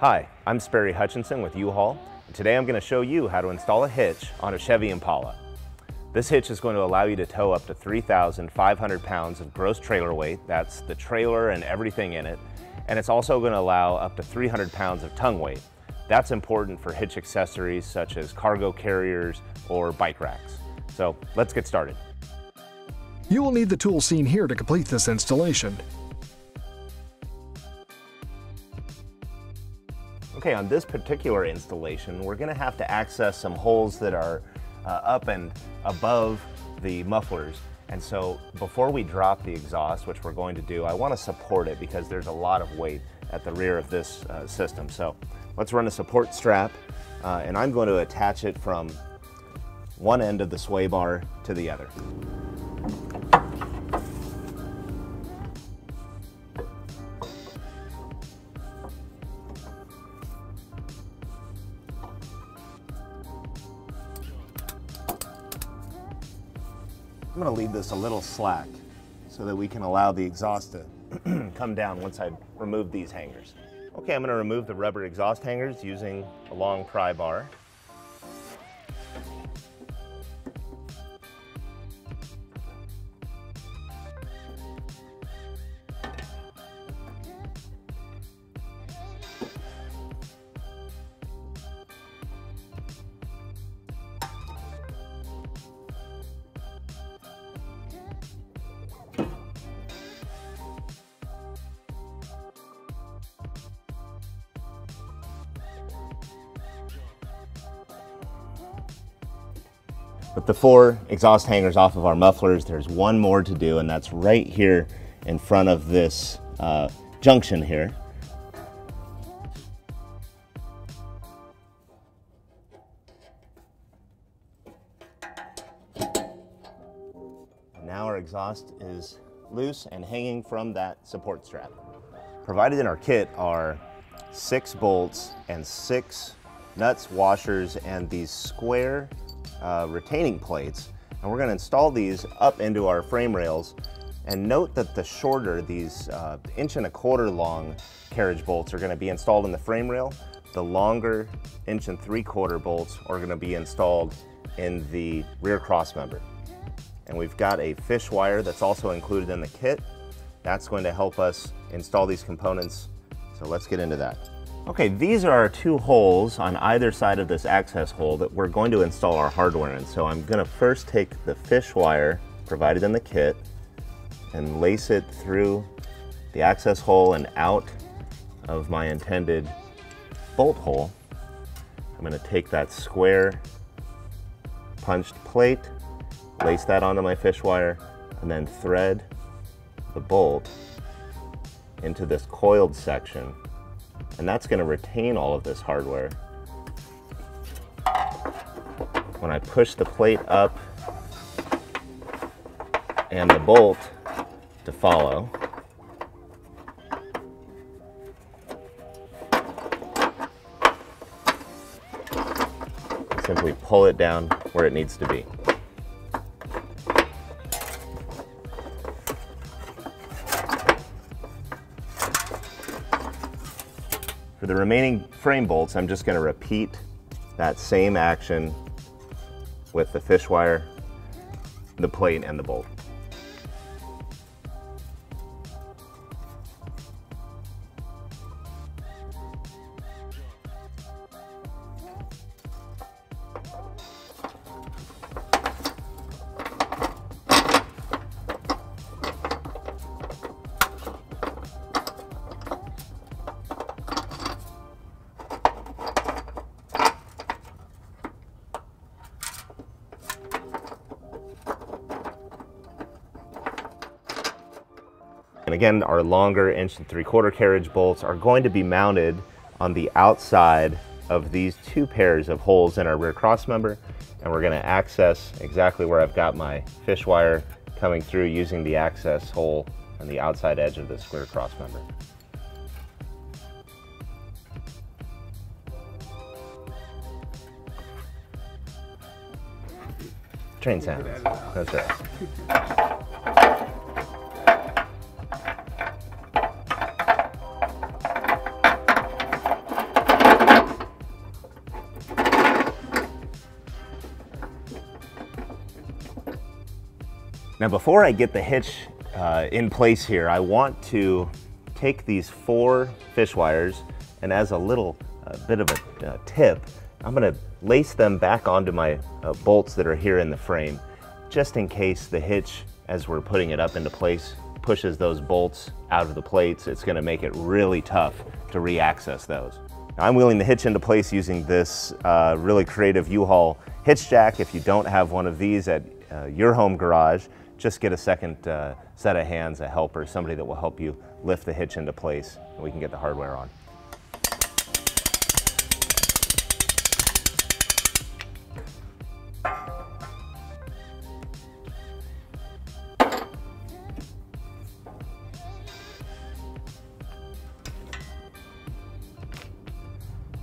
Hi, I'm Sperry Hutchinson with U-Haul, and today I'm going to show you how to install a hitch on a Chevy Impala. This hitch is going to allow you to tow up to 3,500 pounds of gross trailer weight. That's the trailer and everything in it. And it's also going to allow up to 300 pounds of tongue weight. That's important for hitch accessories such as cargo carriers or bike racks. So let's get started. You will need the tools seen here to complete this installation. Okay, on this particular installation, we're going to have to access some holes that are up and above the mufflers. And so before we drop the exhaust, which we're going to do, I want to support it because there's a lot of weight at the rear of this system. So let's run a support strap, and I'm going to attach it from one end of the sway bar to the other. I'm going to leave this a little slack so that we can allow the exhaust to come down once I remove these hangers. Okay, I'm going to remove the rubber exhaust hangers using a long pry bar. With the 4 exhaust hangers off of our mufflers, there's one more to do, and that's right here in front of this junction here. Now our exhaust is loose and hanging from that support strap. Provided in our kit are 6 bolts and 6 nuts, washers, and these square retaining plates, and we're going to install these up into our frame rails. And note that the shorter, these 1.25 inch long carriage bolts are going to be installed in the frame rail. The longer 1.75 inch bolts are going to be installed in the rear cross member. And we've got a fish wire that's also included in the kit. That's going to help us install these components. So let's get into that. Okay, these are our 2 holes on either side of this access hole that we're going to install our hardware in. So I'm going to first take the fish wire provided in the kit and lace it through the access hole and out of my intended bolt hole. I'm going to take that square punched plate, lace that onto my fish wire, and then thread the bolt into this coiled section. And that's going to retain all of this hardware. When I push the plate up and the bolt to follow, simply pull it down where it needs to be. For the remaining frame bolts, I'm just going to repeat that same action with the fish wire, the plate, and the bolt. And again, our longer 1.75 inch carriage bolts are going to be mounted on the outside of these 2 pairs of holes in our rear cross member. And we're going to access exactly where I've got my fish wire coming through using the access hole on the outside edge of this rear cross member. Train sounds. That's right. Now before I get the hitch in place here, I want to take these 4 fish wires, and as a little bit of a tip, I'm gonna lace them back onto my bolts that are here in the frame, just in case the hitch, as we're putting it up into place, pushes those bolts out of the plates. It's gonna make it really tough to re-access those. Now, I'm wheeling the hitch into place using this really creative U-Haul hitch jack. If you don't have one of these at your home garage, just get a second set of hands, a helper, somebody that will help you lift the hitch into place, and we can get the hardware on.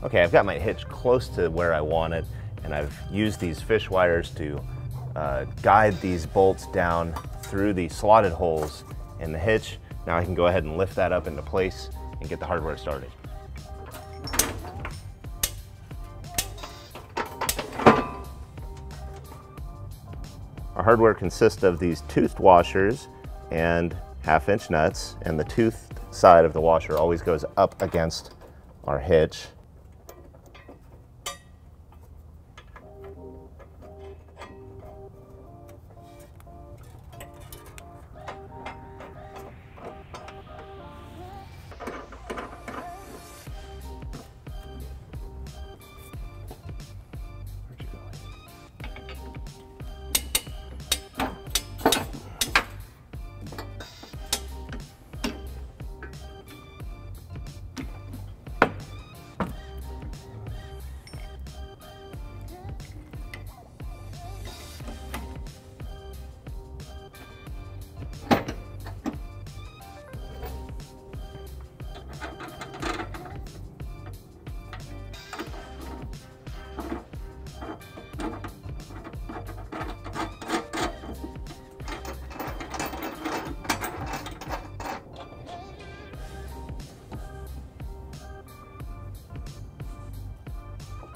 Okay, I've got my hitch close to where I want it, and I've used these fish wires to guide these bolts down through the slotted holes in the hitch. Now I can go ahead and lift that up into place and get the hardware started. Our hardware consists of these toothed washers and 1/2-inch nuts, and the toothed side of the washer always goes up against our hitch.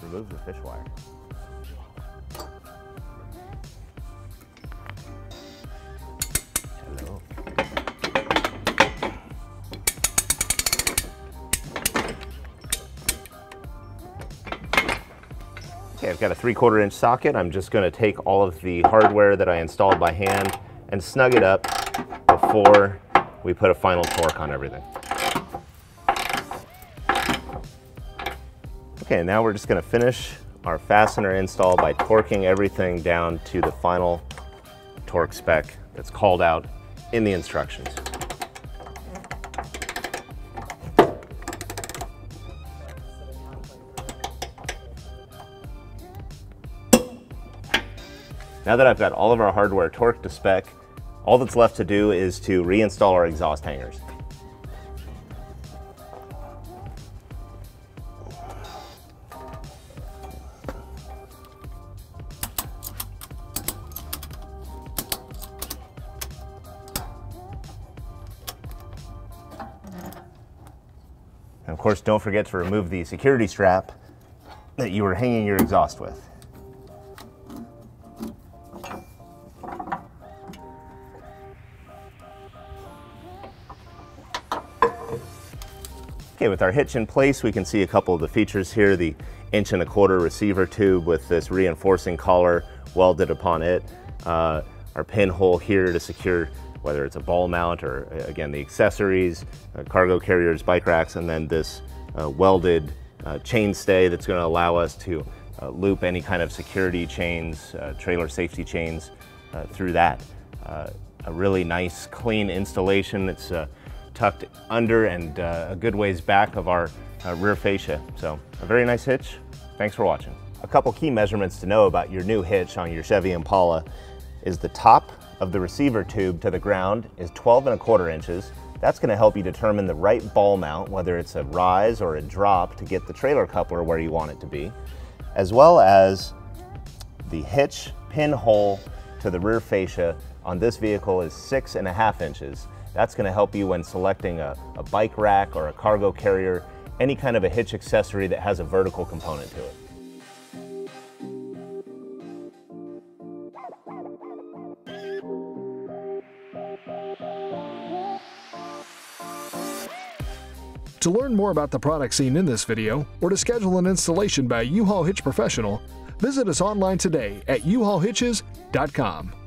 Remove the fish wire. Hello. Okay, I've got a 3/4 inch socket. I'm just going to take all of the hardware that I installed by hand and snug it up before we put a final torque on everything. Okay, now we're just going to finish our fastener install by torquing everything down to the final torque spec that's called out in the instructions. Now that I've got all of our hardware torqued to spec, all that's left to do is to reinstall our exhaust hangers. And of course, don't forget to remove the security strap that you were hanging your exhaust with. Okay, with our hitch in place, we can see a couple of the features here. The 1.25-inch receiver tube with this reinforcing collar welded upon it. Our pinhole here to secure whether it's a ball mount or, again, the accessories, cargo carriers, bike racks, and then this welded chain stay that's going to allow us to loop any kind of security chains, trailer safety chains through that. A really nice, clean installation. It's tucked under and a good ways back of our rear fascia. So a very nice hitch. Thanks for watching. A couple key measurements to know about your new hitch on your Chevy Impala is the top of the receiver tube to the ground is 12.25 inches. That's going to help you determine the right ball mount, whether it's a rise or a drop, to get the trailer coupler where you want it to be, as well as the hitch pinhole to the rear fascia on this vehicle is 6.5 inches. That's going to help you when selecting a bike rack or a cargo carrier, any kind of a hitch accessory that has a vertical component to it. To learn more about the products seen in this video, or to schedule an installation by U-Haul Hitch Professional, visit us online today at uhaulhitches.com.